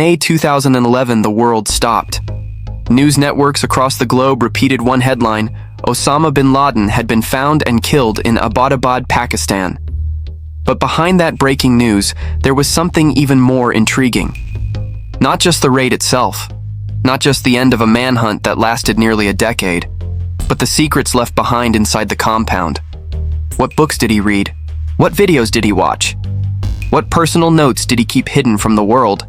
May 2011, the world stopped. News networks across the globe repeated one headline: Osama bin Laden had been found and killed in Abbottabad, Pakistan. But behind that breaking news, there was something even more intriguing. Not just the raid itself, not just the end of a manhunt that lasted nearly a decade, but the secrets left behind inside the compound. What books did he read? What videos did he watch? What personal notes did he keep hidden from the world?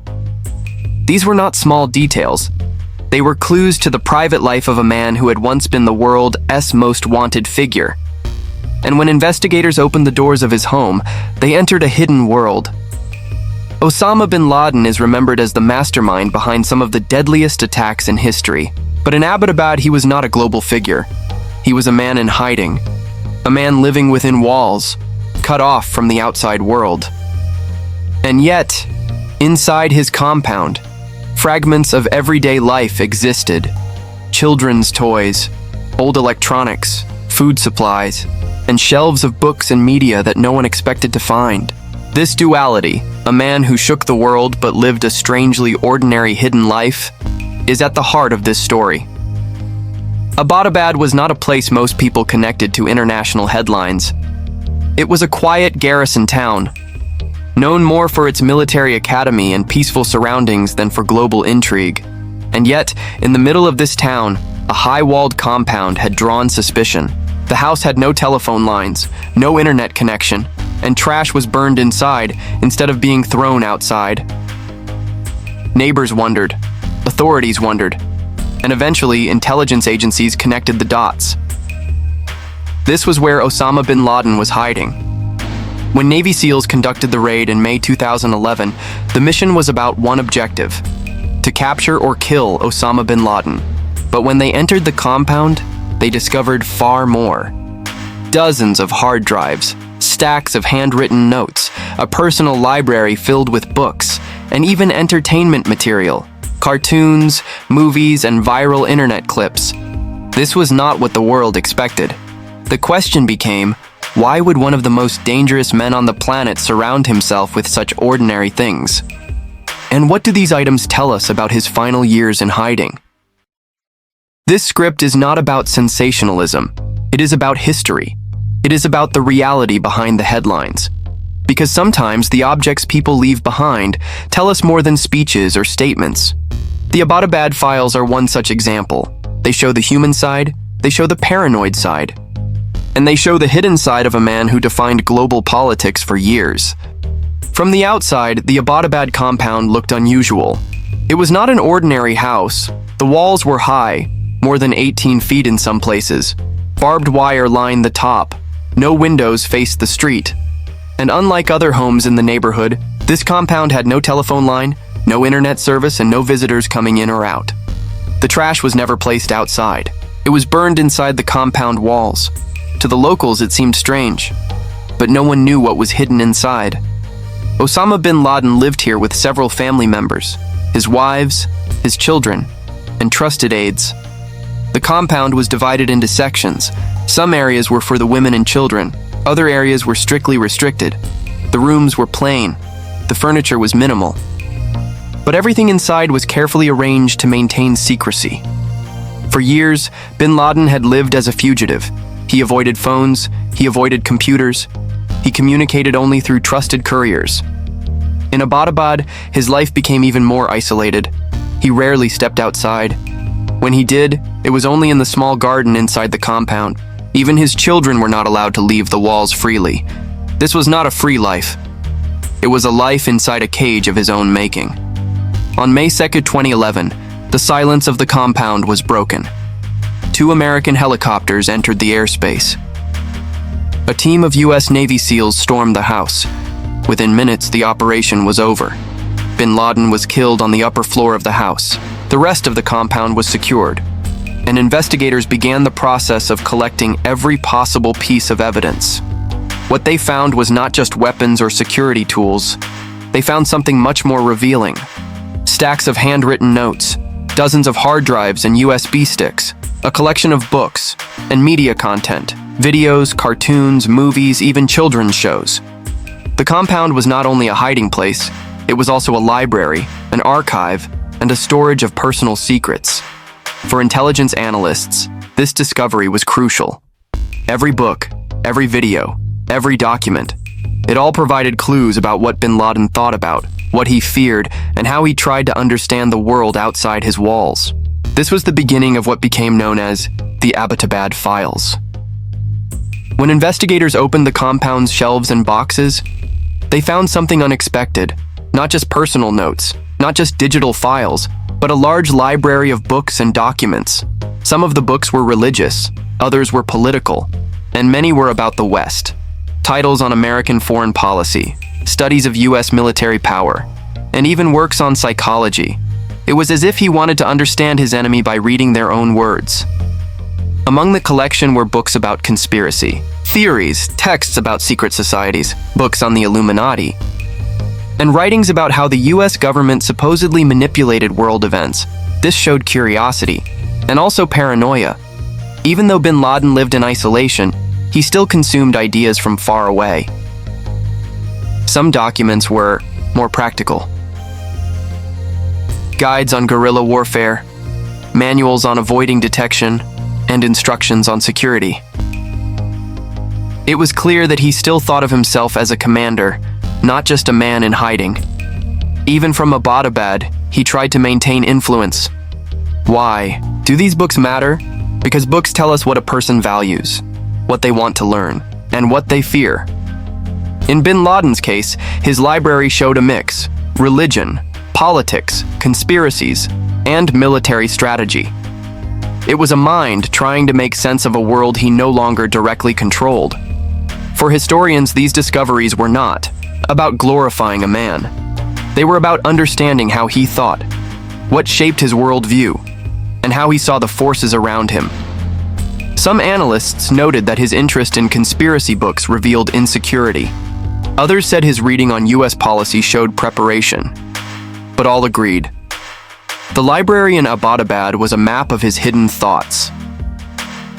These were not small details. They were clues to the private life of a man who had once been the world's most wanted figure. And when investigators opened the doors of his home, they entered a hidden world. Osama bin Laden is remembered as the mastermind behind some of the deadliest attacks in history. But in Abbottabad, he was not a global figure. He was a man in hiding, a man living within walls, cut off from the outside world. And yet, inside his compound, fragments of everyday life existed. Children's toys, old electronics, food supplies, and shelves of books and media that no one expected to find. This duality, a man who shook the world but lived a strangely ordinary hidden life, is at the heart of this story. Abbottabad was not a place most people connected to international headlines. It was a quiet garrison town, known more for its military academy and peaceful surroundings than for global intrigue. And yet, in the middle of this town, a high-walled compound had drawn suspicion. The house had no telephone lines, no internet connection, and trash was burned inside instead of being thrown outside. Neighbors wondered, authorities wondered, and eventually intelligence agencies connected the dots. This was where Osama bin Laden was hiding. When Navy SEALs conducted the raid in May 2011, the mission was about one objective: to capture or kill Osama bin Laden. But when they entered the compound, they discovered far more. Dozens of hard drives, stacks of handwritten notes, a personal library filled with books, and even entertainment material, cartoons, movies, and viral internet clips. This was not what the world expected. The question became, why would one of the most dangerous men on the planet surround himself with such ordinary things? And what do these items tell us about his final years in hiding? This script is not about sensationalism. It is about history. It is about the reality behind the headlines. Because sometimes the objects people leave behind tell us more than speeches or statements. The Abbottabad files are one such example. They show the human side, they show the paranoid side, and they show the hidden side of a man who defined global politics for years. From the outside, the Abbottabad compound looked unusual. It was not an ordinary house. The walls were high, more than 18 feet in some places. Barbed wire lined the top. No windows faced the street. And unlike other homes in the neighborhood, this compound had no telephone line, no internet service, and no visitors coming in or out. The trash was never placed outside. It was burned inside the compound walls. To the locals, it seemed strange, but no one knew what was hidden inside. Osama bin Laden lived here with several family members, his wives, his children, and trusted aides. The compound was divided into sections. Some areas were for the women and children. Other areas were strictly restricted. The rooms were plain. The furniture was minimal. But everything inside was carefully arranged to maintain secrecy. For years, bin Laden had lived as a fugitive. He avoided phones, he avoided computers, he communicated only through trusted couriers. In Abbottabad, his life became even more isolated. He rarely stepped outside. When he did, it was only in the small garden inside the compound. Even his children were not allowed to leave the walls freely. This was not a free life. It was a life inside a cage of his own making. On May 2nd, 2011, the silence of the compound was broken. 2 American helicopters entered the airspace. A team of U.S. Navy SEALs stormed the house. Within minutes, the operation was over. Bin Laden was killed on the upper floor of the house. The rest of the compound was secured, and investigators began the process of collecting every possible piece of evidence. What they found was not just weapons or security tools. They found something much more revealing. Stacks of handwritten notes, dozens of hard drives and USB sticks, a collection of books, and media content, videos, cartoons, movies, even children's shows. The compound was not only a hiding place, It was also a library, an archive, and a storage of personal secrets. For intelligence analysts, this discovery was crucial. Every book, every video, every document, it all provided clues about what bin Laden thought about, what he feared, and how he tried to understand the world outside his walls. This was the beginning of what became known as the Abbottabad files. When investigators opened the compound's shelves and boxes, they found something unexpected. Not just personal notes, not just digital files, but a large library of books and documents. Some of the books were religious, others were political, and many were about the West. Titles on American foreign policy, studies of US military power, and even works on psychology. It was as if he wanted to understand his enemy by reading their own words. Among the collection were books about conspiracy, theories, texts about secret societies, books on the Illuminati, and writings about how the US government supposedly manipulated world events. This showed curiosity, and also paranoia. Even though bin Laden lived in isolation, he still consumed ideas from far away. Some documents were more practical. Guides on guerrilla warfare, manuals on avoiding detection, and instructions on security. It was clear that he still thought of himself as a commander, not just a man in hiding. Even from Abbottabad, he tried to maintain influence. Why? Do these books matter? Because books tell us what a person values, what they want to learn, and what they fear. In bin Laden's case, his library showed a mix: religion, politics, conspiracies, and military strategy. It was a mind trying to make sense of a world he no longer directly controlled. For historians, these discoveries were not about glorifying a man. They were about understanding how he thought, what shaped his worldview, and how he saw the forces around him. Some analysts noted that his interest in conspiracy books revealed insecurity. Others said his reading on US policy showed preparation. But all agreed. The library in Abbottabad was a map of his hidden thoughts.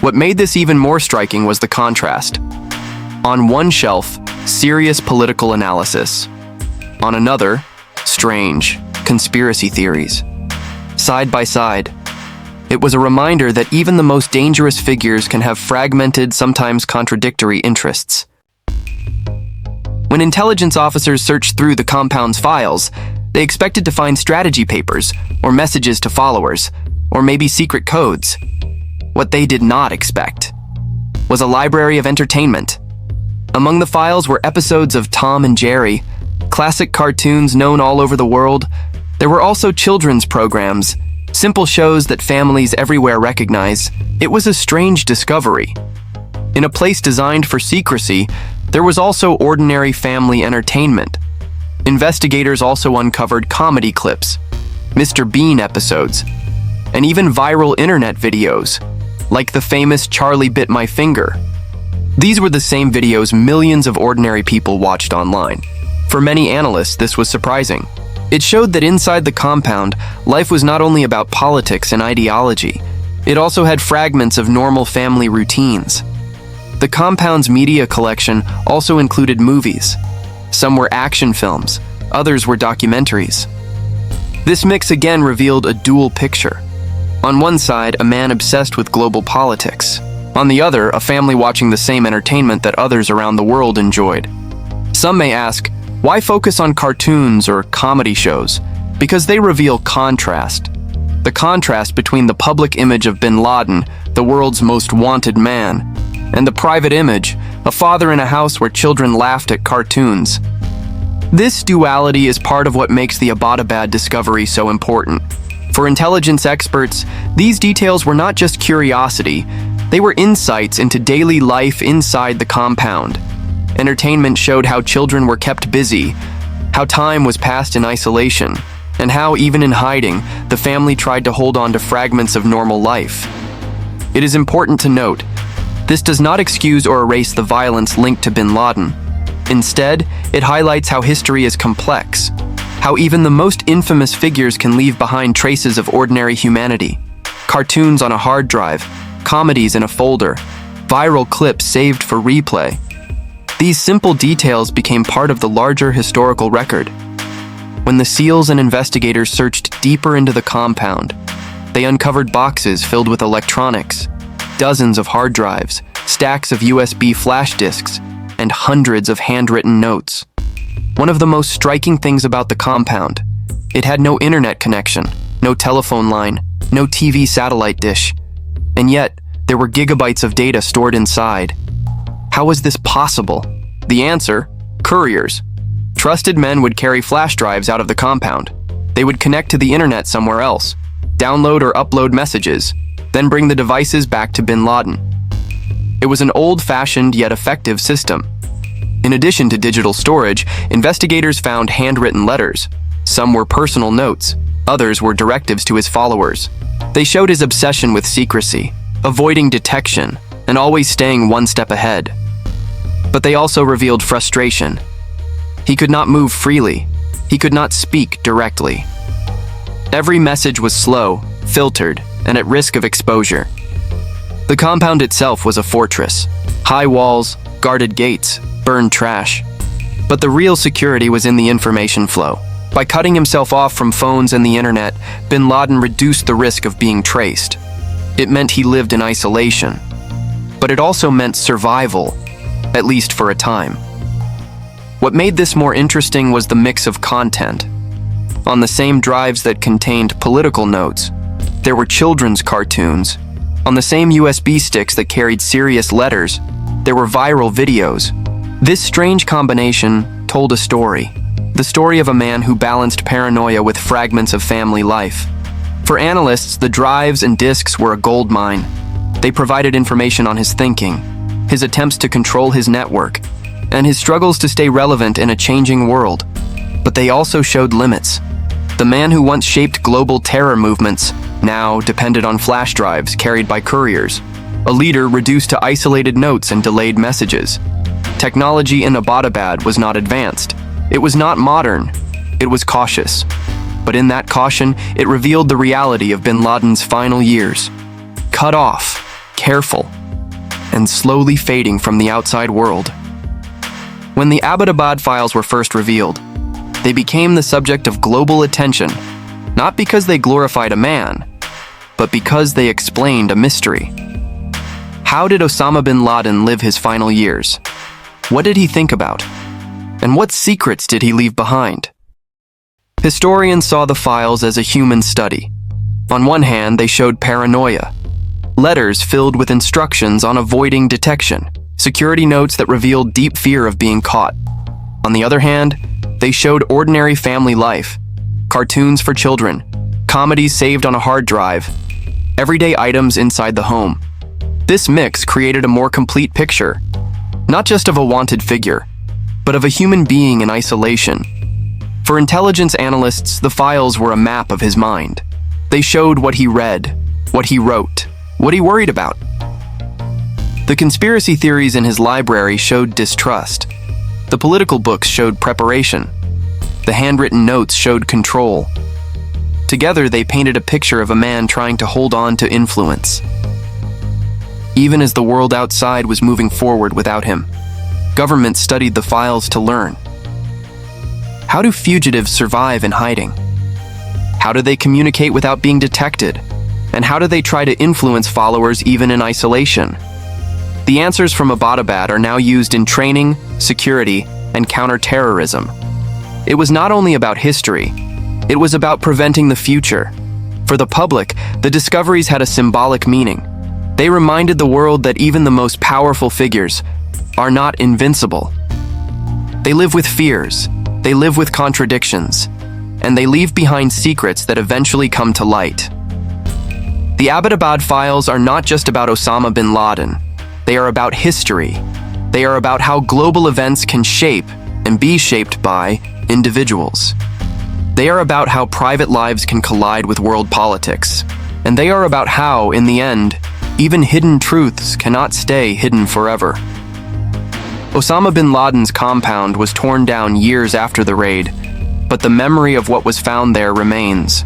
What made this even more striking was the contrast. On one shelf, serious political analysis. On another, strange conspiracy theories. Side by side, it was a reminder that even the most dangerous figures can have fragmented, sometimes contradictory interests. When intelligence officers searched through the compound's files, they expected to find strategy papers, or messages to followers, or maybe secret codes. What they did not expect was a library of entertainment. Among the files were episodes of Tom and Jerry, classic cartoons known all over the world. There were also children's programs, simple shows that families everywhere recognize. It was a strange discovery. In a place designed for secrecy, there was also ordinary family entertainment. Investigators also uncovered comedy clips, Mr. Bean episodes, and even viral internet videos, like the famous Charlie Bit My Finger. These were the same videos millions of ordinary people watched online. For many analysts, this was surprising. It showed that inside the compound, life was not only about politics and ideology, it also had fragments of normal family routines. The compound's media collection also included movies. Some were action films, others were documentaries. This mix again revealed a dual picture. On one side, a man obsessed with global politics. On the other, a family watching the same entertainment that others around the world enjoyed. Some may ask, why focus on cartoons or comedy shows? Because they reveal contrast. The contrast between the public image of bin Laden, the world's most wanted man, and the private image, a father in a house where children laughed at cartoons. This duality is part of what makes the Abbottabad discovery so important. For intelligence experts, these details were not just curiosity, they were insights into daily life inside the compound. Entertainment showed how children were kept busy, how time was passed in isolation, and how, even in hiding, the family tried to hold on to fragments of normal life. It is important to note, this does not excuse or erase the violence linked to bin Laden. Instead, it highlights how history is complex, how even the most infamous figures can leave behind traces of ordinary humanity. Cartoons on a hard drive, comedies in a folder, viral clips saved for replay. These simple details became part of the larger historical record. When the SEALs and investigators searched deeper into the compound, they uncovered boxes filled with electronics, dozens of hard drives, stacks of USB flash disks, and hundreds of handwritten notes. One of the most striking things about the compound, it had no internet connection, no telephone line, no TV satellite dish, and yet there were gigabytes of data stored inside. How was this possible? The answer: couriers. Trusted men would carry flash drives out of the compound. They would connect to the internet somewhere else, download or upload messages, then bring the devices back to bin Laden. It was an old-fashioned yet effective system. In addition to digital storage, investigators found handwritten letters. Some were personal notes, others were directives to his followers. They showed his obsession with secrecy, avoiding detection, and always staying one step ahead. But they also revealed frustration. He could not move freely. He could not speak directly. Every message was slow, filtered, and at risk of exposure. The compound itself was a fortress. High walls, guarded gates, burned trash. But the real security was in the information flow. By cutting himself off from phones and the internet, bin Laden reduced the risk of being traced. It meant he lived in isolation. But it also meant survival, at least for a time. What made this more interesting was the mix of content. On the same drives that contained political notes, there were children's cartoons. On the same USB sticks that carried serious letters, there were viral videos. This strange combination told a story. The story of a man who balanced paranoia with fragments of family life. For analysts, the drives and disks were a goldmine. They provided information on his thinking, his attempts to control his network, and his struggles to stay relevant in a changing world. But they also showed limits. The man who once shaped global terror movements now depended on flash drives carried by couriers, a leader reduced to isolated notes and delayed messages. Technology in Abbottabad was not advanced. It was not modern. It was cautious. But in that caution, it revealed the reality of bin Laden's final years. Cut off, careful, and slowly fading from the outside world. When the Abbottabad files were first revealed, they became the subject of global attention, not because they glorified a man, but because they explained a mystery. How did Osama bin Laden live his final years? What did he think about? And what secrets did he leave behind? Historians saw the files as a human study. On one hand, they showed paranoia, letters filled with instructions on avoiding detection, security notes that revealed deep fear of being caught. On the other hand, they showed ordinary family life, cartoons for children, comedies saved on a hard drive, everyday items inside the home. This mix created a more complete picture, not just of a wanted figure, but of a human being in isolation. For intelligence analysts, the files were a map of his mind. They showed what he read, what he wrote, what he worried about. The conspiracy theories in his library showed distrust. The political books showed preparation. The handwritten notes showed control. Together, they painted a picture of a man trying to hold on to influence. Even as the world outside was moving forward without him, governments studied the files to learn. How do fugitives survive in hiding? How do they communicate without being detected? And how do they try to influence followers even in isolation? The answers from Abbottabad are now used in training, security, and counter-terrorism. It was not only about history, it was about preventing the future. For the public, the discoveries had a symbolic meaning. They reminded the world that even the most powerful figures are not invincible. They live with fears, they live with contradictions, and they leave behind secrets that eventually come to light. The Abbottabad files are not just about Osama bin Laden. They are about history. They are about how global events can shape and be shaped by individuals. They are about how private lives can collide with world politics. And they are about how, in the end, even hidden truths cannot stay hidden forever. Osama bin Laden's compound was torn down years after the raid, but the memory of what was found there remains.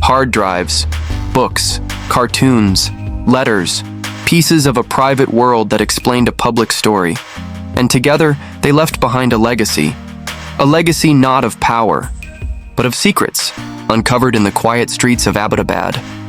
Hard drives, books, cartoons, letters, pieces of a private world that explained a public story. And together, they left behind a legacy not of power, but of secrets uncovered in the quiet streets of Abbottabad.